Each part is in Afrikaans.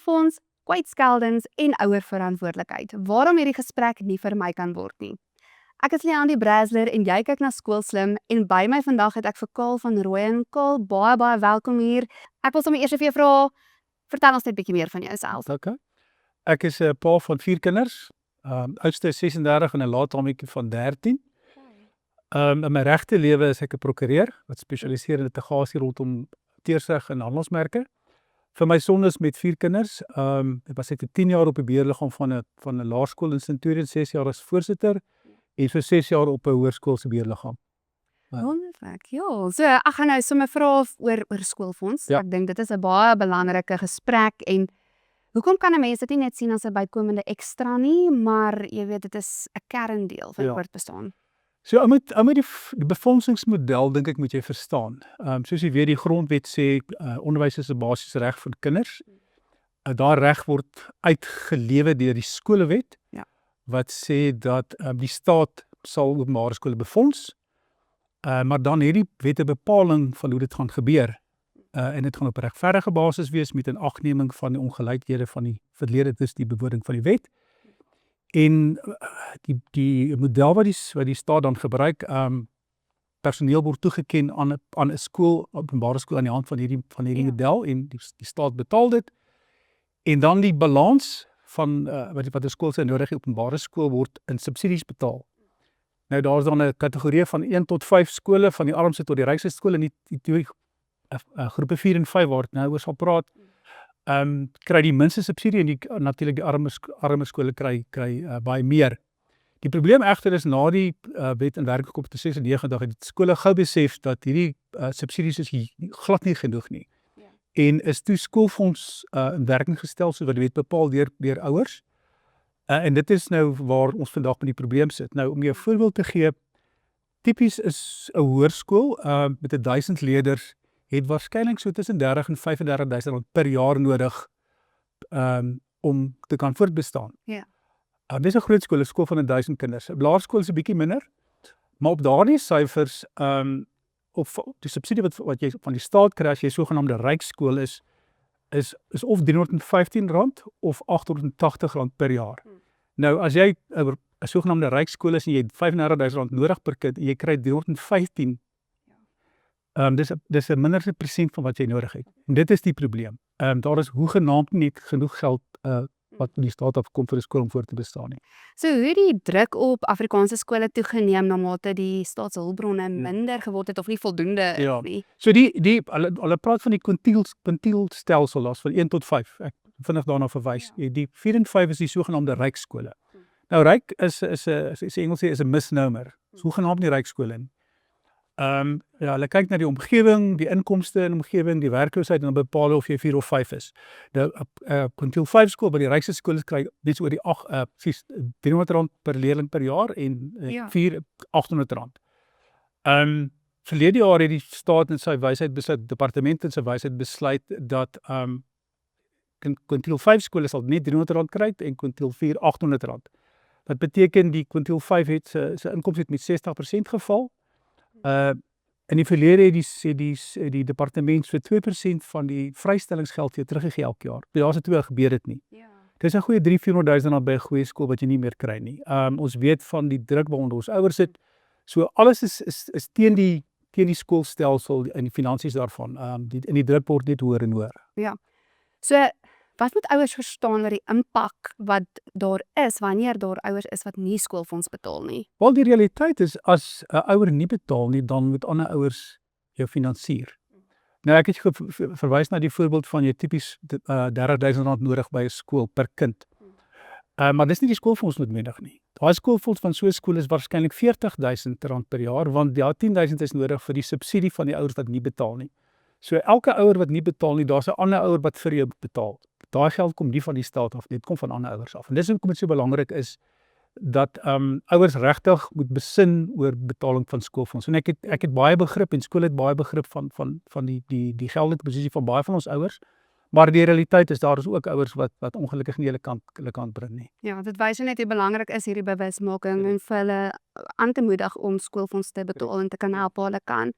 skoolfonds, kwytskeldings en ouerverantwoordelikheid. Waarom hierdie gesprek nie vir my kan word nie. Ek is Leandie Bresler en jy kyk na Skoolslim en by my vandag het ek vir Kaal van Rooyen. Kaal, baie welkom hier. Ek wil sommer eers vir jou vra, vertel ons net 'n bietjie meer van jouself. Okay. Ek is 'n pa van 4 kinders. Oudste is 36 en 'n laathametjie van 13. In my regte lewe is ek 'n prokureur wat spesialiseer in litigasie rondom outeursreg en handelsmerke. Vir my sondes met 4 kinders, ek was ek vir 10 jaar op die beheerliggaam van 'n laerskool in Centurion, 6 jaar as voorsitter en vir 6 jaar op 'n hoërskool se beheerliggaam. Wonderlik. Ja, so ek gaan nou sommer vra oor skoolfonds. Ja. Ek dink dit is 'n baie belangrike gesprek en hoekom kan 'n mens dit nie net sien as 'n bykomende ekstra nie, maar jy weet dit is 'n kerndeel van voortbestaan. So ou moet die befondsingsmodel dink ek moet jy verstaan. Soos jy weet die grondwet sê onderwys is 'n basiese reg van kinders. Daar reg word uitgelewe deur die skolewet. Ja. Wat sê dat die staat sal openbare skole befonds. Maar dan het die wet 'n bepaling van hoe dit gaan gebeur. En dit gaan op regverdige basis wees met 'n agneming van die ongelykhede van die verlede tussen die bewoording van die wet. En die model wat die staat dan gebruik, personeel word toegeken aan 'n skool, openbare skool aan die hand van hierdie model en die staat betaal dit. En dan die balans van wat 'n skool se nodige openbare skool word in subsidies betaal. Nou daar is dan 'n kategorie van 1 tot 5 skole, van die armste tot die rykste skole, en die twee groepe 4 en 5 waar ek nou oor sal praat, kry die minste subsidie en natuurlik die armer skole kry baie meer. Die probleem egter is na die wet in werking gekom te 96 het skole gou besef dat hierdie subsidies is glad nie genoeg nie. En is toe skoolfonds in werking gestel soos wat die wet bepaal deur ouers. En dit is nou waar ons vandag met die probleem sit. Nou om jou 'n voorbeeld te gee, tipies is 'n hoërskool met 1000 leerders het waarskynlik so tussen 30 en 35 000 rand per jaar nodig om te kan voortbestaan. Ja. Dis 'n groot skool, 'n skool van 1000 kinders. 'n Laerskool is 'n bietjie minder, maar op daardie syfers of die subsidie wat jy van die staat kry as jy sogenaamde rykskool is of R315 of R880 per jaar. Nou as jy 'n sogenaamde rykskool is en jy het R35 000 nodig per kind en jy kry 315, dis 'n minder persent van wat jy nodig het. En dit is die probleem. Daar is hoegenaamd nie genoeg geld wat die staat afkom vir 'n skool om voort te bestaan nie. So hoe die druk op Afrikaanse skole toegeneem na mate die staatshulpbronne minder geword het of nie voldoende is nie. So hulle praat van die kwintielstelsel, daar's van 1 tot 5. Ek vinnig daarna verwys. Die 4 en 5 is die sogenaamde rykskole. Nou ryk is Engels sê is 'n misnomer. Sogenaamd nie rykskole nie. Hulle kyk na die omgewing, die inkomste in die omgewing, die werkloosheid en dan bepaal of jy 4 of 5 is. Nou kwintiel 5 skool by die rykste skole kry net so oor die R300 per leerling per jaar en 4 R800. Verlede jaar het die staat in sy wysheid besluit, departement in sy wysheid besluit dat kwintiel 5 skole sal net R300 kry en kwintiel 4 R800. Wat beteken die kwintiel 5 het sy inkomste met 60% geval. In die verlede het die departement so 2% van die vrystellingsgeld weer teruggegee elke jaar. Daar se twee gebeur dit nie. Dis 'n goeie 300.000 -400.000 by 'n goeie skool wat jy nie meer kry nie. Ons weet van die druk waaronder ons ouers sit. So alles is teen die skoolstelsel en die finansies daarvan. En die druk word net hoër en hoër. Ja. So wat moet ouers verstaan oor die impak wat daar is wanneer daar ouers is wat nie skoolfonds betaal nie? Wel die realiteit is as 'n ouer nie betaal nie, dan moet ander ouers jou finansier. Nou ek het verwys na die voorbeeld van jy tipies R30.000 nodig by 'n skool per kind. Maar dis nie die skoolfonds noodwendig nie. Daai skoolfonds van so 'n skool is waarskynlik R40.000 per jaar want die 10.000 is nodig vir die subsidie van die ouers wat nie betaal nie. So elke ouer wat nie betaal nie, daar's 'n ander ouer wat vir jou betaal. Daai geld kom nie van die staat af, dit kom van ander ouers af. En dis hoekom dit so belangrik is dat ouers regtig moet besin oor betaling van skoolfonds. En ek het baie begrip en skole het baie begrip van die geldelike posisie van baie van ons ouers. Maar die realiteit is daar is ook ouers wat ongelukkig nie hulle kan bring nie. Ja, dit wys net hoe belangrik is hierdie bewusmaking en vir hulle aan te moedig om skoolfonds te betaal en te kan help waar hulle kan.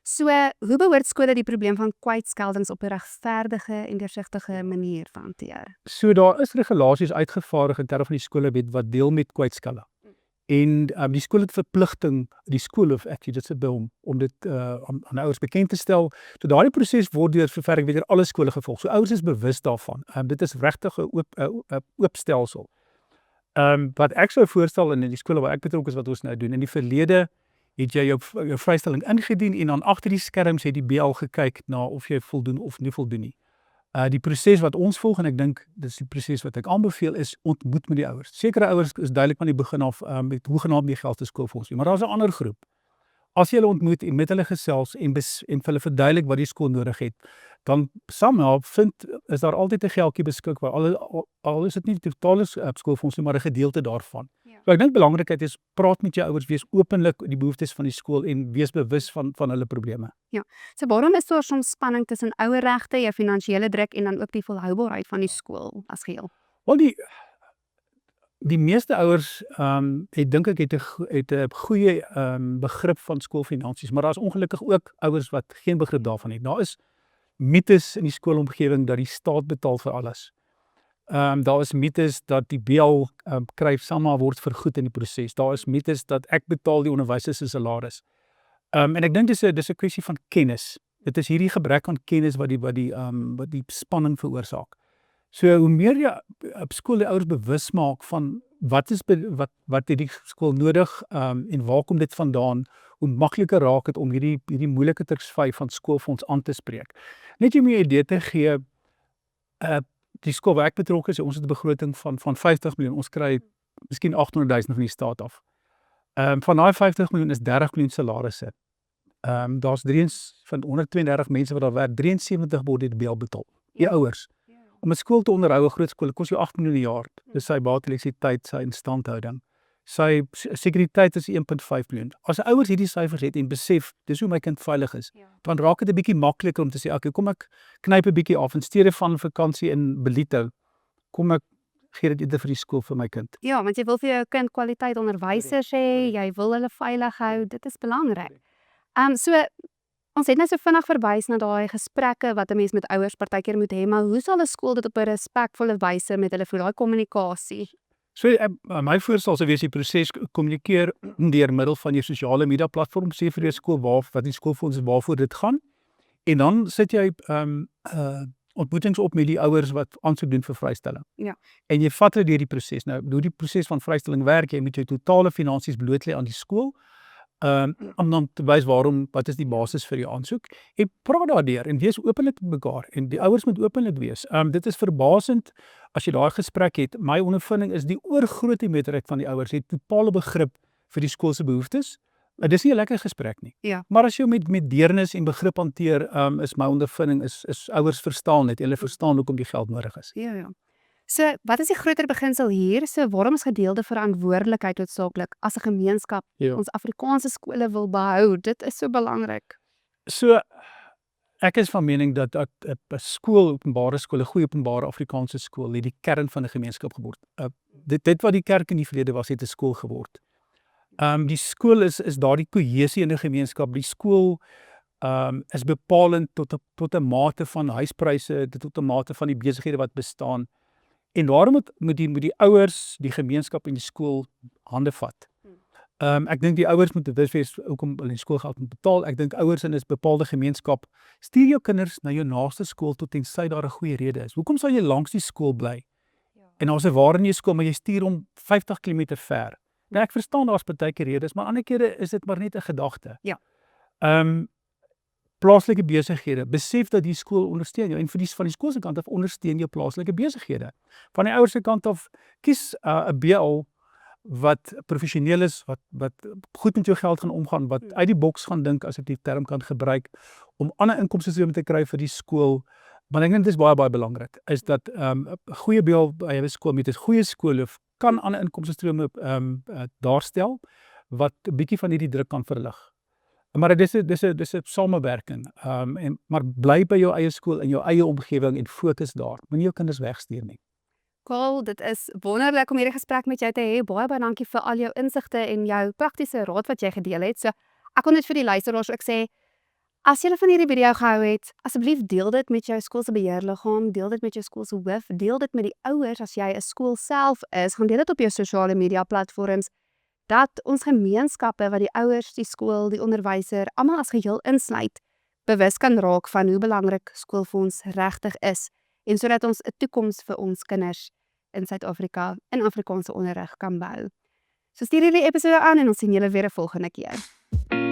So, hoe behoort skole die probleem van kwytskeldings op 'n regverdige en deursigtige manier te hanteer? So daar is regulasies uitgevaardig in terme van die skolewet wat deel met kwytskelling. En die skool het verpligting, die skool of actually dit sit by hom om dit aan ouers bekend te stel. So daardie proses word deur sover ek weet deur alle skole gevolg. So ouers is bewus daarvan. Dit is regtig 'n oop stelsel. Wat ek sou voorstel in die skole waar ek betrokke is wat ons nou doen. In die verlede het jy jou vrystelling ingedien en dan agter die skerms het die BL gekyk na of jy voldoen of nie voldoen nie. Die proses wat ons volg en ek dink dis die proses wat ek aanbeveel is ontmoet met die ouers. Sekere ouers is duidelik van die begin af met hoegenaamd nie geld te skoolfonds nie, maar daar's 'n ander groep. As jy hulle ontmoet en met hulle gesels en vir hulle verduidelik wat die skool nodig het, dan somehow is daar altyd 'n geldjie beskikbaar. Al is dit nie die totale skoolfonds nie, maar 'n gedeelte daarvan. Ja. So ek dink belangrikheid is praat met jou ouers, wees openlik die behoeftes van die skool en wees bewus van hulle probleme. So waarom is daar soms spanning tussen ouerregte, jou finansiële druk en dan ook die volhoubaarheid van die skool as geheel? Wel die meeste ouers ek dink ek het 'n goeie begrip van skoolfinansies, maar daar's ongelukkig ook ouers wat geen begrip daarvan het. Daar is mites in die skoolomgewing dat die staat betaal vir alles. Daar is mites dat die BL kry somehow word vergoed in die proses. Daar is mites dat ek betaal die onderwysers se salaris. En ek dink dis 'n kwessie van kennis. Dit is hierdie gebrek aan kennis wat die spanning veroorsaak. So hoe meer jy op skool die ouers bewus maak van wat het die skool nodig en waar kom dit vandaan, hoe makliker raak dit om hierdie moeilike tersvy van skoolfonds aan te spreek. Net om 'n idee te gee, die skool waar ek betrokke is, ons het 'n begroting van 50 miljoen. Ons kry miskien 800 000 van die staat af. Van daai 50 miljoen is 30 miljoen salarisse. Daar's van 132 mense wat daar werk, 73 word deur die BL betaal. Die ouers. Om 'n skool te onderhou, 'n groot skool, kos jou 8 miljoen 'n jaar. Dis sy bate elektrisiteit, sy instandhouding. Sy sekuriteit is 1.5 miljoen. As ouers hierdie syfers het en besef dis hoe my kind veilig is, dan raak dit 'n bietjie makliker om te sê, okay, kom ek knyp 'n bietjie af in steede van vakansie in Belito. Kom ek gee dit eerder vir die skool vir my kind. Ja, want jy wil vir jou kind kwaliteit onderwysers hê, jy wil hulle veilig hou, dit is belangrik. So ons het nou so vinnig verwys na daai gesprekke wat 'n mens met ouers partykeer moet hê, maar hoe sal 'n skool dit op 'n respekvolle wyse met hulle voer, daai kommunikasie? So my voorstel sou wees die proses kommunikeer deur middel van jou sosiale media platform, sê vir jou skool wat die skoolfonds waarvoor dit gaan. En dan sit jy ontmoetings op met die ouers wat aansoek doen vir vrystelling. Ja. En jy vat hulle deur die proses. Nou, hoe die proses van vrystelling werk, jy moet jou totale finansies bloot lê aan die skool. Om dan te wys wat is die basis vir jou aansoek. En praat daardeur en wees openlik met mekaar. En die ouers moet openlik wees. Dit is verbasend as jy daai gesprek het. My ondervinding is die oorgrootste meerderheid van die ouers het totale begrip vir die skool se behoeftes. Dis nie 'n lekker gesprek nie. Ja. Maar as jy met deernis en begrip hanteer, is my ondervinding is ouers verstaan dit. Hulle verstaan hoekom die geld nodig is. Ja. So, wat is die groter beginsel hier? So, waarom is gedeelde verantwoordelikheid noodsaaklik as 'n gemeenskap ons Afrikaanse skole wil behou? Dit is so belangrik. So, ek is van mening dat 'n skool, openbare skool, 'n goeie openbare Afrikaanse skool, het die kern van 'n gemeenskap geword. Dit wat die kerk in die verlede was, het 'n skool geword. Die skool is daardie kohesie in 'n gemeenskap. Die skool is bepalend tot 'n mate van huispryse, tot 'n mate van die besighede wat bestaan. En daarom moet die ouers, die gemeenskap en die skool hande vat. Ek dink die ouers moet bewus wees hoekom hulle die skoolgeld moet betaal. Ek dink ouers in 'n bepaalde gemeenskap, stuur jou kinders na jou naaste skool tot tensy daar 'n goeie rede is. Hoekom sal jy langs die skool bly? En daar's 'n waar in jou skool, maar jy stuur hom 50 km ver. Nou ek verstaan daar's partykeer redes, maar ander kere is dit maar net 'n gedagte. Ja. Plaaslike besighede, besef dat die skool ondersteun jou en van die skool se kant af ondersteun jou plaaslike besighede. Van die ouers se kant af kies 'n BL wat professioneel is, wat goed met jou geld gaan omgaan, wat uit die boks gaan dink as ek die term kan gebruik om ander inkomstestrome te kry vir die skool. Maar ek dink dit is baie belangrik is dat 'n goeie BL by 'n skool met 'n goeie skoolhoof kan ander inkomstestrome daarstel wat 'n bietjie van hierdie druk kan verlig. Maar dis 'n samewerking. Maar bly by jou eie skool in jou eie omgewing en fokus daar. Moenie jou kinders wegstuur nie. Karl, dit is wonderlik om hierdie gesprek met jou te hê. Baie dankie vir al jou insigte en jou praktiese raad wat jy gedeel het. So, ek wil net vir die luisteraars ook sê, As jy van hierdie video gehou het, asseblief deel dit met jou skool se beheerliggaam, deel dit met jou skool se hoof, deel dit met die ouers as jy 'n skool self is, gaan deel dit op jou sosiale media platforms, dat ons gemeenskappe wat die ouers, die skool, die onderwyser, almal as geheel insluit, bewus kan raak van hoe belangrik skool vir ons regtig is en sodat ons 'n toekoms vir ons kinders in Suid-Afrika in Afrikaanse onderrig kan bou. So stuur hierdie episode aan en ons sien julle weer 'n volgende keer.